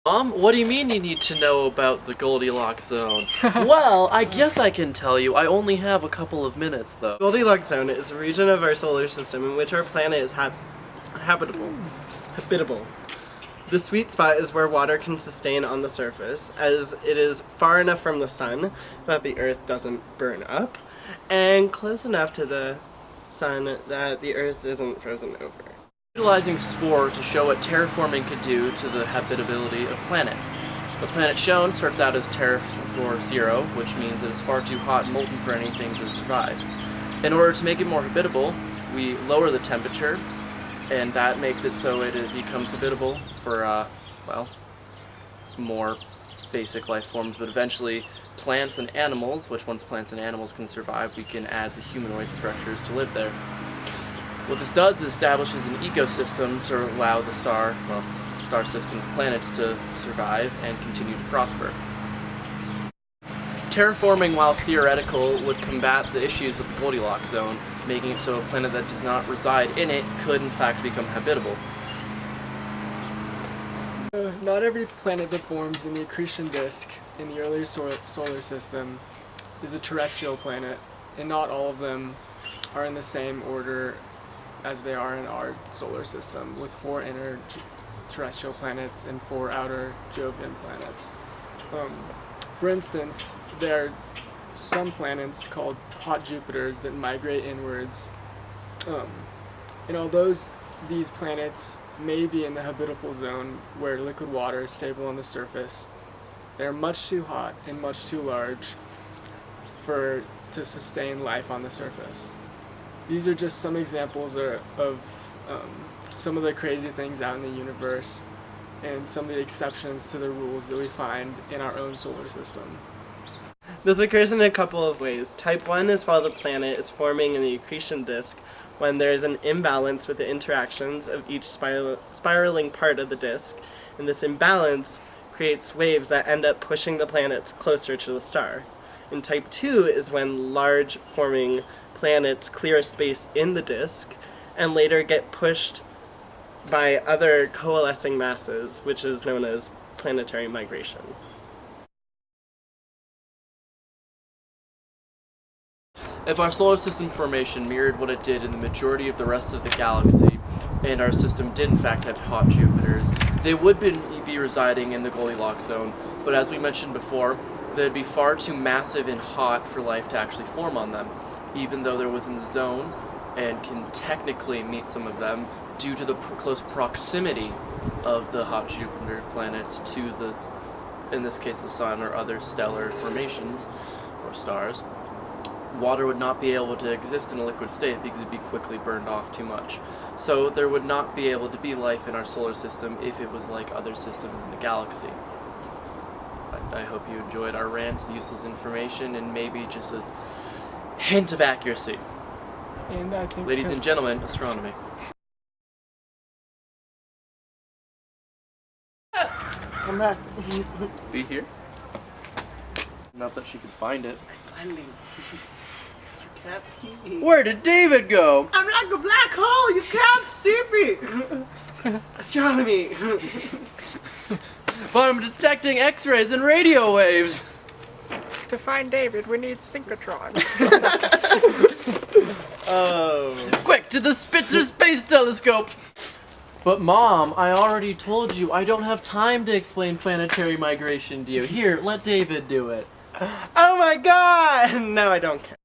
What do you mean you need to know about the Goldilocks zone? Well, I guess I can tell you. I only have a couple of minutes, though. Goldilocks zone is a region of our solar system in which our planet is habitable. The sweet spot is where water can sustain on the surface, as it is far enough from the sun that the Earth doesn't burn up, and close enough to the sun that the Earth isn't frozen over. Utilizing SPORE to show what terraforming could do to the habitability of planets. The planet shown starts out as Terraform 0, which means it is far too hot and molten for anything to survive. In order to make it more habitable, we lower the temperature, and that makes it so it becomes habitable for, well, more basic life forms, but eventually plants and animals, which once plants and animals can survive, we can add the humanoid structures to live there. What this does is establishes an ecosystem to allow the star system's planets to survive and continue to prosper. Terraforming, while theoretical, would combat the issues with the Goldilocks zone, making it so a planet that does not reside in it could in fact become habitable. Not every planet that forms in the accretion disk in the earlier solar system is a terrestrial planet, and not all of them are in the same order as they are in our solar system, with 4 inner terrestrial planets and 4 outer Jovian planets. For instance, there are some planets called hot Jupiters that migrate inwards, and although these planets may be in the habitable zone where liquid water is stable on the surface, they're much too hot and much too large to sustain life on the surface. These are just some examples of some of the crazy things out in the universe and some of the exceptions to the rules that we find in our own solar system. This occurs in a couple of ways. Type 1 is while the planet is forming in the accretion disk, when there is an imbalance with the interactions of each spiraling part of the disk, and this imbalance creates waves that end up pushing the planets closer to the star. And type 2 is when large forming planets clear a space in the disk and later get pushed by other coalescing masses, which is known as planetary migration. If our solar system formation mirrored what it did in the majority of the rest of the galaxy, and our system did in fact have hot Jupiters, they would be residing in the Goldilocks zone, but as we mentioned before, they'd be far too massive and hot for life to actually form on them, even though they're within the zone and can technically meet some of them due to the close proximity of the hot Jupiter planets to the, in this case, the sun or other stellar formations or stars. Water would not be able to exist in a liquid state because it'd be quickly burned off too much. So there would not be able to be life in our solar system if it was like other systems in the galaxy. I hope you enjoyed our rants, useless information, and maybe just a hint of accuracy. And I think Ladies and gentlemen, astronomy. Come back. Be here. Not that she could find it. I'm blending. You can't see me. Where did David go? I'm like a black hole. You can't see me. Astronomy. But I'm detecting X-rays and radio waves. to find David, we need synchrotron. Oh. Quick, to the Spitzer Space Telescope! But Mom, I already told you I don't have time to explain planetary migration to you. Here, let David do it. Oh my god! No, I don't care.